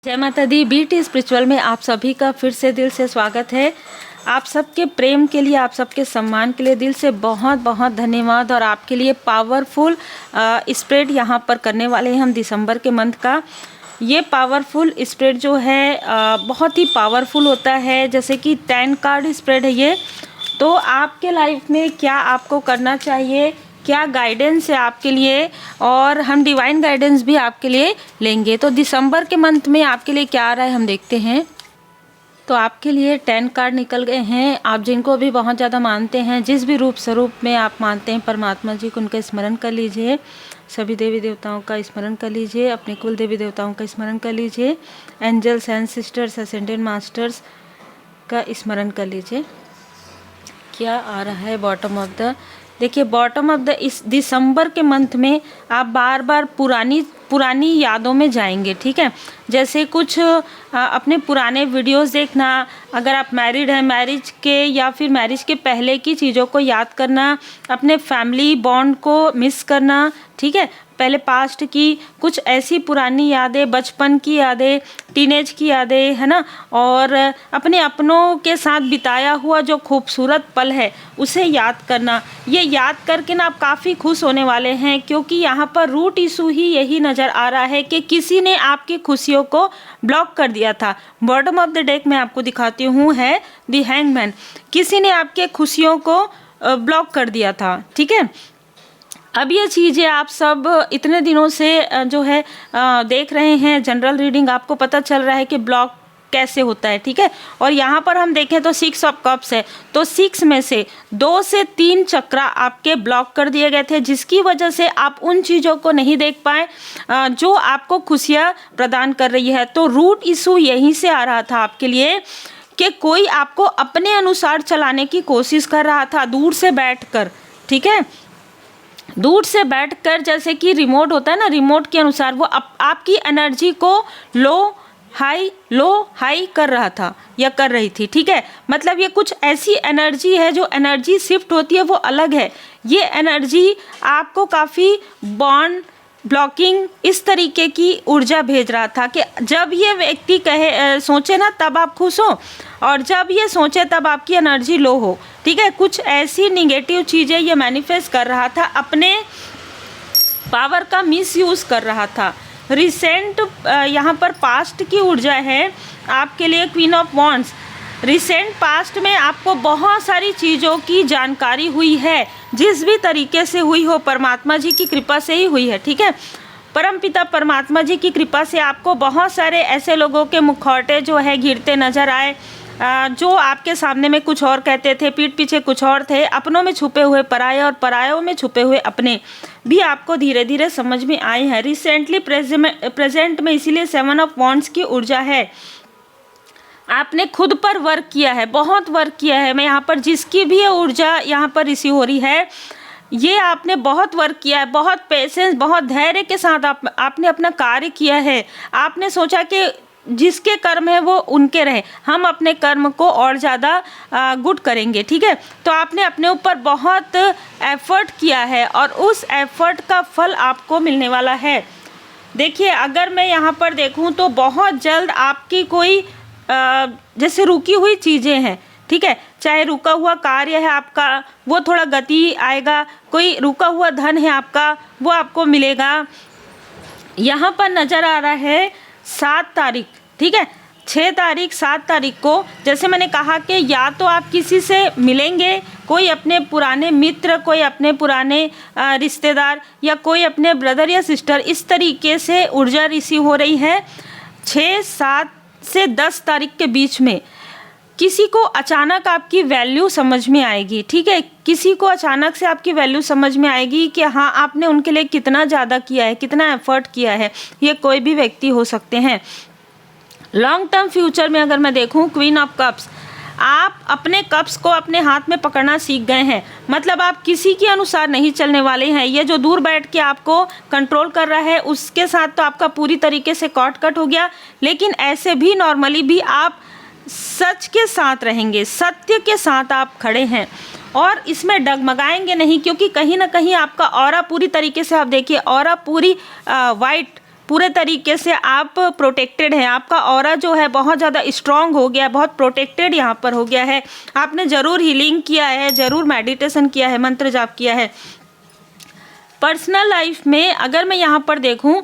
जय माता दी। BT spiritual में आप सभी का फिर से दिल से स्वागत है। आप सबके प्रेम के लिए, आप सबके सम्मान के लिए दिल से बहुत बहुत धन्यवाद। और आपके लिए पावरफुल स्प्रेड यहाँ पर करने वाले हैं हम दिसंबर के मंथ का। ये पावरफुल स्प्रेड जो है बहुत ही पावरफुल होता है, जैसे कि 10 कार्ड स्प्रेड है ये। तो आपके लाइफ में क्या आपको करना चाहिए, क्या गाइडेंस है आपके लिए, और हम डिवाइन गाइडेंस भी आपके लिए लेंगे। तो दिसंबर के मंथ में आपके लिए क्या आ रहा है हम देखते हैं। तो आपके लिए 10 कार्ड निकल गए हैं। आप जिनको भी बहुत ज़्यादा मानते हैं, जिस भी रूप स्वरूप में आप मानते हैं परमात्मा जी को, उनका स्मरण कर लीजिए। सभी देवी देवताओं का स्मरण कर लीजिए, अपने कुल देवी देवताओं का स्मरण कर लीजिए, angels and sisters, ascendant masters का स्मरण कर लीजिए। क्या आ रहा है बॉटम ऑफ द, देखिए बॉटम ऑफ द, इस दिसंबर के मंथ में आप बार बार पुरानी यादों में जाएंगे, ठीक है। जैसे कुछ अपने पुराने वीडियोस देखना, अगर आप मैरिड हैं मैरिज के या फिर मैरिज के पहले की चीज़ों को याद करना, अपने फैमिली बॉन्ड को मिस करना, ठीक है। पहले पास्ट की कुछ ऐसी पुरानी यादें, बचपन की यादें, टीनेज की यादें, है ना, और अपने अपनों के साथ बिताया हुआ जो खूबसूरत पल है उसे याद करना। ये याद करके ना आप काफ़ी खुश होने वाले हैं, क्योंकि यहाँ पर रूट इशू ही यही नज़र आ रहा है कि किसी ने आपकी खुशियों को ब्लॉक कर दिया था। बॉटम ऑफ द डेक में आपको दिखाती हूँ है द हैंगमैन। किसी ने आपके खुशियों को ब्लॉक कर दिया था, ठीक है। अब ये चीज़ें आप सब इतने दिनों से जो है देख रहे हैं, जनरल रीडिंग आपको पता चल रहा है कि ब्लॉक कैसे होता है, ठीक है। और यहाँ पर हम देखें तो 6 ऑफ कप्स है, तो 6 में से 2 से 3 चक्रा आपके ब्लॉक कर दिए गए थे, जिसकी वजह से आप उन चीज़ों को नहीं देख पाए जो आपको खुशियाँ प्रदान कर रही है। तो रूट इशू यहीं से आ रहा था आपके लिए कि कोई आपको अपने अनुसार चलाने की कोशिश कर रहा था, दूर से बैठकर, ठीक है। दूर से बैठकर, जैसे कि रिमोट होता है ना, रिमोट के अनुसार वो आपकी एनर्जी को लो हाई कर रहा था या कर रही थी, ठीक है। मतलब ये कुछ ऐसी एनर्जी है, जो एनर्जी शिफ्ट होती है वो अलग है। ये एनर्जी आपको काफ़ी बॉन्ड ब्लॉकिंग इस तरीके की ऊर्जा भेज रहा था कि जब ये व्यक्ति सोचे ना तब आप खुश हो, और जब ये सोचे तब आपकी एनर्जी लो हो, ठीक है। कुछ ऐसी निगेटिव चीज़ें ये मैनिफेस्ट कर रहा था, अपने पावर का मिसयूज़ कर रहा था। रिसेंट यहाँ पर पास्ट की ऊर्जा है आपके लिए, queen of wands. Recent past में आपको बहुत सारी चीज़ों की जानकारी हुई है, जिस भी तरीके से हुई हो परमात्मा जी की कृपा से ही हुई है, ठीक है। परमपिता परमात्मा जी की कृपा से आपको बहुत सारे ऐसे लोगों के मुखौटे जो है घिरते नजर आए, जो आपके सामने में कुछ और कहते थे, पीठ पीछे कुछ और थे। अपनों में छुपे हुए पराये और परायों में छुपे हुए अपने भी आपको धीरे धीरे समझ में आए हैं रिसेंटली प्रेजेंट में। इसीलिए 7 ऑफ वॉन्ड्स की ऊर्जा है। आपने खुद पर वर्क किया है, बहुत वर्क किया है। मैं यहाँ पर जिसकी भी ऊर्जा यहाँ पर रिसीव हो रही है, ये आपने बहुत वर्क किया है, बहुत पेशेंस, बहुत धैर्य के साथ आपने अपना कार्य किया है। आपने सोचा कि जिसके कर्म है वो उनके रहे, हम अपने कर्म को और ज़्यादा गुड करेंगे, ठीक है। तो आपने अपने ऊपर बहुत एफर्ट किया है, और उस एफर्ट का फल आपको मिलने वाला है। देखिए, अगर मैं यहाँ पर देखूँ तो बहुत जल्द आपकी कोई जैसे रुकी हुई चीज़ें हैं, ठीक है, चाहे रुका हुआ कार्य है आपका, वो थोड़ा गति आएगा। कोई रुका हुआ धन है आपका, वो आपको मिलेगा। यहाँ पर नज़र आ रहा है 7 तारीख, ठीक है, 6 तारीख 7 तारीख को, जैसे मैंने कहा कि या तो आप किसी से मिलेंगे, कोई अपने पुराने मित्र, कोई अपने पुराने रिश्तेदार, या कोई अपने ब्रदर या सिस्टर, इस तरीके से ऊर्जा रिसीव हो रही है। 6, 7 से 10 तारीख के बीच में किसी को अचानक आपकी वैल्यू समझ में आएगी, ठीक है। किसी को अचानक से आपकी वैल्यू समझ में आएगी कि हाँ, आपने उनके लिए कितना ज़्यादा किया है, कितना एफर्ट किया है। ये कोई भी व्यक्ति हो सकते हैं। लॉन्ग टर्म फ्यूचर में अगर मैं देखूं, क्वीन ऑफ कप्स, आप अपने कप्स को अपने हाथ में पकड़ना सीख गए हैं। मतलब आप किसी के अनुसार नहीं चलने वाले हैं। ये जो दूर बैठ के आपको कंट्रोल कर रहा है, उसके साथ तो आपका पूरी तरीके से कट हो गया। लेकिन ऐसे भी नॉर्मली भी आप सच के साथ रहेंगे, सत्य के साथ आप खड़े हैं, और इसमें डगमगाएंगे नहीं, क्योंकि कहीं ना कहीं आपका ऑरा पूरी तरीके से, आप देखिए ऑरा पूरी वाइट पूरे तरीके से आप प्रोटेक्टेड हैं, आपका ऑरा जो है बहुत ज़्यादा स्ट्रांग हो गया है, बहुत प्रोटेक्टेड यहाँ पर हो गया है। आपने ज़रूर हीलिंग किया है, ज़रूर मेडिटेशन किया है, मंत्र जाप किया है। पर्सनल लाइफ में अगर मैं यहाँ पर देखूँ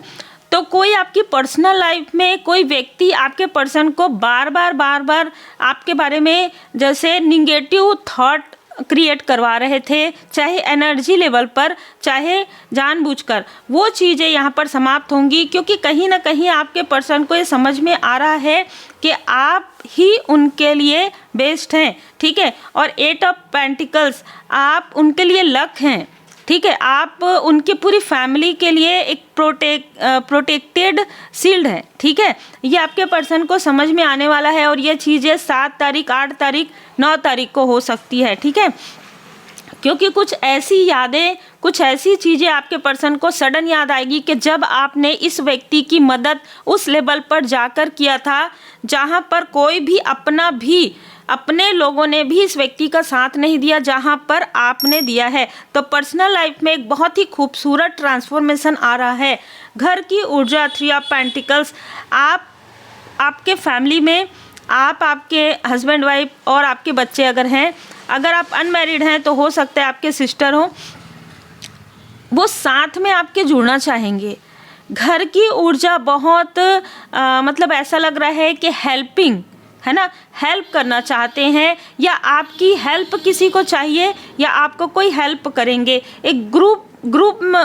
तो कोई आपकी पर्सनल लाइफ में कोई व्यक्ति आपके पर्सन को बार बार आपके बारे में जैसे निगेटिव थॉट क्रिएट करवा रहे थे, चाहे एनर्जी लेवल पर चाहे जानबूझकर, वो चीज़ें यहाँ पर समाप्त होंगी, क्योंकि कहीं ना कहीं आपके पर्सन को ये समझ में आ रहा है कि आप ही उनके लिए बेस्ट हैं, ठीक है। और 8 ऑफ पेंटिकल्स, आप उनके लिए लक हैं, ठीक है। आप उनकी पूरी फैमिली के लिए एक प्रोटेक्टेड शील्ड है, ठीक है। ये आपके पर्सन को समझ में आने वाला है और ये चीज़ें 7 तारीख, 8 तारीख, 9 तारीख को हो सकती है, ठीक है। क्योंकि कुछ ऐसी यादें, कुछ ऐसी चीज़ें आपके पर्सन को सडन याद आएगी कि जब आपने इस व्यक्ति की मदद उस लेवल पर जाकर किया था जहाँ पर कोई भी अपने लोगों ने भी इस व्यक्ति का साथ नहीं दिया, जहां पर आपने दिया है। तो पर्सनल लाइफ में एक बहुत ही खूबसूरत ट्रांसफॉर्मेशन आ रहा है। घर की ऊर्जा, 3 ऑफ पेंटिकल्स, आपके फैमिली में आप, आपके हस्बैंड वाइफ और आपके बच्चे अगर हैं, अगर आप अनमैरिड हैं तो हो सकता है आपके सिस्टर हो, वो साथ में आपके जुड़ना चाहेंगे। घर की ऊर्जा बहुत मतलब ऐसा लग रहा है कि हेल्पिंग है ना, हेल्प करना चाहते हैं, या आपकी हेल्प किसी को चाहिए या आपको कोई हेल्प करेंगे। एक ग्रुप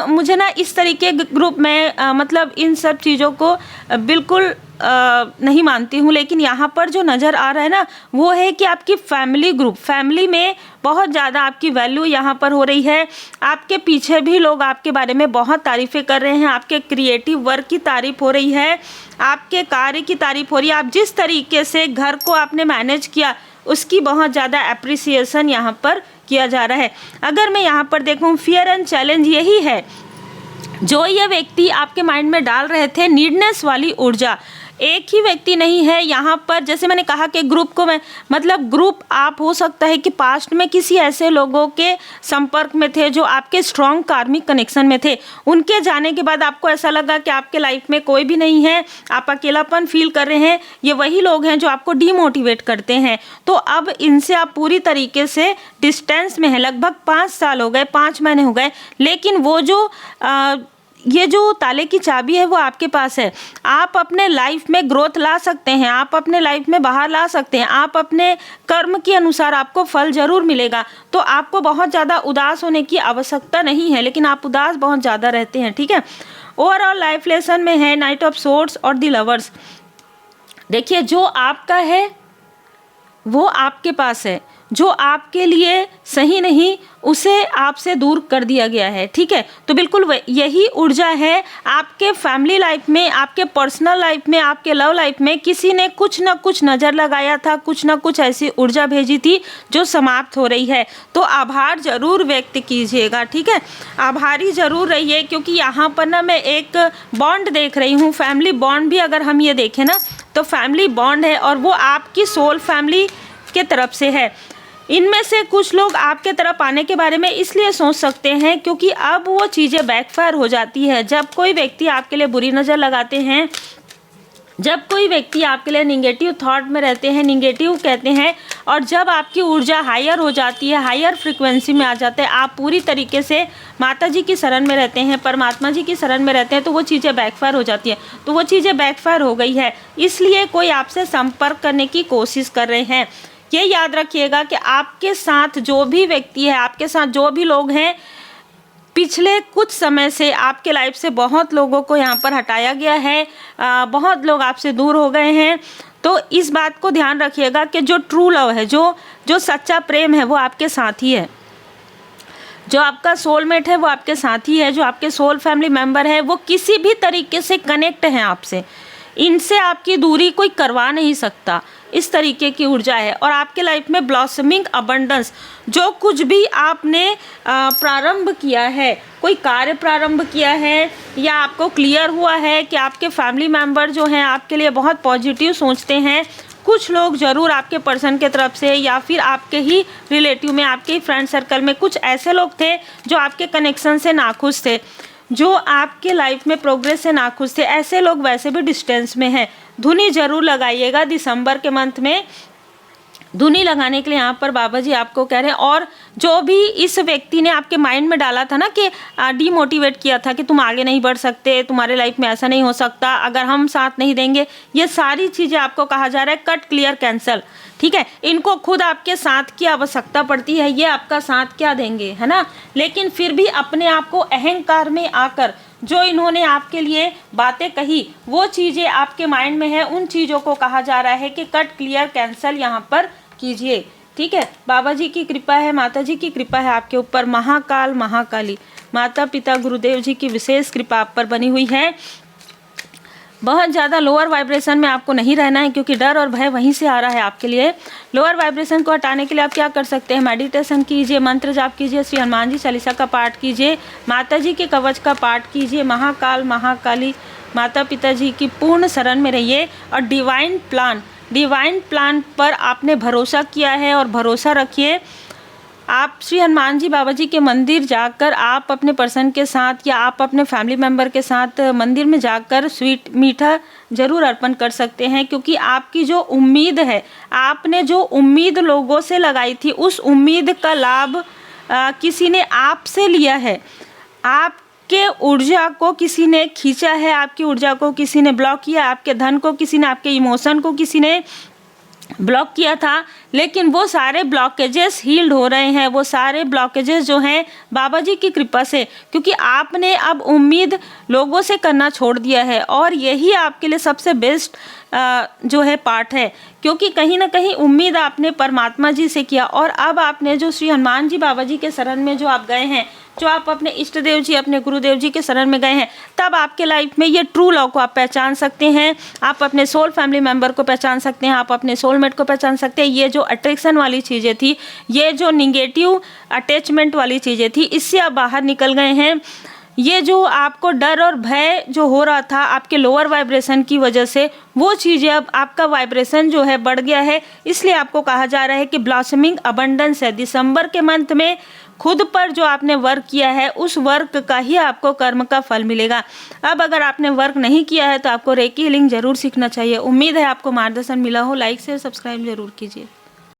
मुझे ना इस तरीके ग्रुप में मतलब इन सब चीज़ों को बिल्कुल नहीं मानती हूँ, लेकिन यहाँ पर जो नज़र आ रहा है ना वो है कि आपकी फैमिली ग्रुप, फैमिली में बहुत ज़्यादा आपकी वैल्यू यहाँ पर हो रही है। आपके पीछे भी लोग आपके बारे में बहुत तारीफ़ें कर रहे हैं, आपके क्रिएटिव वर्क की तारीफ़ हो रही है, आपके कार्य की तारीफ़ हो रही है। आप जिस तरीके से घर को आपने मैनेज किया उसकी बहुत ज़्यादा अप्रिसिएशन यहाँ पर किया जा रहा है। अगर मैं यहाँ पर देखूँ, फियर एंड चैलेंज यही है जो ये व्यक्ति आपके माइंड में डाल रहे थे, नीडनेस वाली ऊर्जा। एक ही व्यक्ति नहीं है यहाँ पर, जैसे मैंने कहा कि ग्रुप को मैं मतलब ग्रुप आप हो सकता है कि पास्ट में किसी ऐसे लोगों के संपर्क में थे जो आपके स्ट्रॉन्ग कार्मिक कनेक्शन में थे, उनके जाने के बाद आपको ऐसा लगा कि आपके लाइफ में कोई भी नहीं है, आप अकेलापन फील कर रहे हैं। ये वही लोग हैं जो आपको डीमोटिवेट करते हैं, तो अब इनसे आप पूरी तरीके से डिस्टेंस में हैं। लगभग 5 साल हो गए, 5 महीने हो गए, लेकिन वो जो ये जो ताले की चाबी है वो आपके पास है। आप अपने लाइफ में ग्रोथ ला सकते हैं, आप अपने लाइफ में बाहर ला सकते हैं, आप अपने कर्म के अनुसार आपको फल ज़रूर मिलेगा। तो आपको बहुत ज़्यादा उदास होने की आवश्यकता नहीं है, लेकिन आप उदास बहुत ज़्यादा रहते हैं, ठीक है। ओवरऑल लाइफ लेसन में है नाइट ऑफ सोर्ड्स और द लवर्स। देखिए, जो आपका है वो आपके पास है, जो आपके लिए सही नहीं उसे आपसे दूर कर दिया गया है, ठीक है। तो बिल्कुल यही ऊर्जा है आपके फैमिली लाइफ में, आपके पर्सनल लाइफ में, आपके लव लाइफ में किसी ने कुछ ना कुछ नज़र लगाया था, कुछ ना कुछ ऐसी ऊर्जा भेजी थी जो समाप्त हो रही है। तो आभार ज़रूर व्यक्त कीजिएगा, ठीक है, आभारी ज़रूर रहिए, क्योंकि यहाँ पर ना मैं एक बॉन्ड देख रही हूँ, फैमिली बॉन्ड भी अगर हम ये देखें ना तो फैमिली बॉन्ड है और वो आपकी सोल फैमिली के तरफ से है। इनमें से कुछ लोग आपके तरफ आने के बारे में इसलिए सोच सकते हैं क्योंकि अब वो चीज़ें बैकफायर हो जाती है। जब कोई व्यक्ति आपके लिए बुरी नज़र लगाते हैं, जब कोई व्यक्ति आपके लिए निगेटिव थॉट में रहते हैं, निगेटिव कहते हैं, और जब आपकी ऊर्जा हायर हो जाती है, हायर फ्रिक्वेंसी में आ जाता है, आप पूरी तरीके से माता जी की शरण में रहते हैं, परमात्मा जी की शरण में रहते हैं, तो वो चीज़ें बैकफायर हो जाती हैं। तो वो चीज़ें बैकफायर हो गई है, इसलिए कोई आपसे संपर्क करने की कोशिश कर रहे हैं। ये याद रखिएगा कि आपके साथ जो भी व्यक्ति है, आपके साथ जो भी लोग हैं, पिछले कुछ समय से आपके लाइफ से बहुत लोगों को यहाँ पर हटाया गया है, बहुत लोग आपसे दूर हो गए हैं। तो इस बात को ध्यान रखिएगा कि जो ट्रू लव है, जो सच्चा प्रेम है वो आपके साथ ही है, जो आपका सोलमेट है वो आपके साथ ही है, जो आपके सोल फैमिली मेम्बर है वो किसी भी तरीके से कनेक्ट हैं आपसे, इनसे आपकी दूरी कोई करवा नहीं सकता। इस तरीके की ऊर्जा है। और आपके लाइफ में ब्लॉसमिंग अबंडेंस, जो कुछ भी आपने प्रारंभ किया है, कोई कार्य प्रारंभ किया है या आपको क्लियर हुआ है कि आपके फैमिली मेम्बर जो हैं आपके लिए बहुत पॉजिटिव सोचते हैं, कुछ लोग ज़रूर आपके पर्सन के तरफ से या फिर आपके ही रिलेटिव में, आपके ही फ्रेंड सर्कल में कुछ ऐसे लोग थे जो आपके कनेक्शन से नाखुश थे, जो आपके लाइफ में प्रोग्रेस से नाखुश थे, ऐसे लोग वैसे भी डिस्टेंस में हैं। धुनी जरूर लगाइएगा दिसंबर के मंथ में। धुनी लगाने के लिए यहाँ पर बाबा जी आपको कह रहे हैं। और जो भी इस व्यक्ति ने आपके माइंड में डाला था ना कि डीमोटिवेट किया था कि तुम आगे नहीं बढ़ सकते, तुम्हारे लाइफ में ऐसा नहीं हो सकता, अगर हम साथ नहीं देंगे, ये सारी चीज़ें आपको कहा जा रहा है कट, क्लियर, कैंसल। ठीक है, इनको खुद आपके साथ की आवश्यकता पड़ती है, ये आपका साथ क्या देंगे, है ना। लेकिन फिर भी अपने आप को अहंकार में आकर जो इन्होंने आपके लिए बातें कही, वो चीज़ें आपके माइंड में है, उन चीज़ों को कहा जा रहा है कि कट, क्लियर, कैंसल यहाँ पर कीजिए। ठीक है, बाबा जी की कृपा है, माता जी की कृपा है आपके ऊपर, महाकाल महाकाली माता पिता गुरुदेव जी की विशेष कृपा आप पर बनी हुई है। बहुत ज़्यादा लोअर वाइब्रेशन में आपको नहीं रहना है, क्योंकि डर और भय वहीं से आ रहा है आपके लिए। लोअर वाइब्रेशन को हटाने के लिए आप क्या कर सकते हैं, मेडिटेशन कीजिए, मंत्र जाप कीजिए, श्री हनुमान जी चालीसा का पाठ कीजिए, माता जी के कवच का पाठ कीजिए, महाकाल महाकाली माता पिता जी की पूर्ण शरण में रहिए। और डिवाइन प्लान पर आपने भरोसा किया है और भरोसा रखिए। आप श्री हनुमान जी बाबा जी के मंदिर जाकर आप अपने पर्सन के साथ या आप अपने फैमिली मेम्बर के साथ मंदिर में जाकर स्वीट मीठा ज़रूर अर्पण कर सकते हैं, क्योंकि आपकी जो उम्मीद है, आपने जो उम्मीद लोगों से लगाई थी, उस उम्मीद का लाभ किसी ने आपसे लिया है। आपके ऊर्जा को किसी ने खींचा है, आपकी ऊर्जा को किसी ने ब्लॉक किया, आपके धन को किसी ने, आपके इमोशन को किसी ने ब्लॉक किया था। लेकिन वो सारे ब्लॉकेजेस हील्ड हो रहे हैं, वो सारे ब्लॉकेजेस जो हैं बाबा जी की कृपा से, क्योंकि आपने अब उम्मीद लोगों से करना छोड़ दिया है। और यही आपके लिए सबसे बेस्ट जो है पार्ट है, क्योंकि कहीं ना कहीं उम्मीद आपने परमात्मा जी से किया। और अब आपने जो श्री हनुमान जी बाबा जी के शरण में जो आप गए हैं, जो आप अपने इष्ट देव जी, अपने गुरुदेव जी के शरण में गए हैं, तब आपके लाइफ में ये ट्रू लव को आप पहचान सकते हैं। आप अपने सोल फैमिली मेंबर को पहचान सकते हैं, आप अपने सोलमेट को पहचान सकते हैं। ये जो अट्रैक्शन वाली चीज़ें थी, ये जो निगेटिव अटैचमेंट वाली चीज़ें थी, इससे आप बाहर निकल गए हैं। ये जो आपको डर और भय जो हो रहा था आपके लोअर वाइब्रेशन की वजह से, वो चीज़ें अब आपका वाइब्रेशन जो है बढ़ गया है। इसलिए आपको कहा जा रहा है कि ब्लॉसमिंग अबंडेंस है। दिसंबर के मंथ में खुद पर जो आपने वर्क किया है, उस वर्क का ही आपको कर्म का फल मिलेगा। अब अगर आपने वर्क नहीं किया है तो आपको रेकी हीलिंग जरूर सीखना चाहिए। उम्मीद है आपको मार्गदर्शन मिला हो। लाइक शेयर सब्सक्राइब जरूर कीजिए।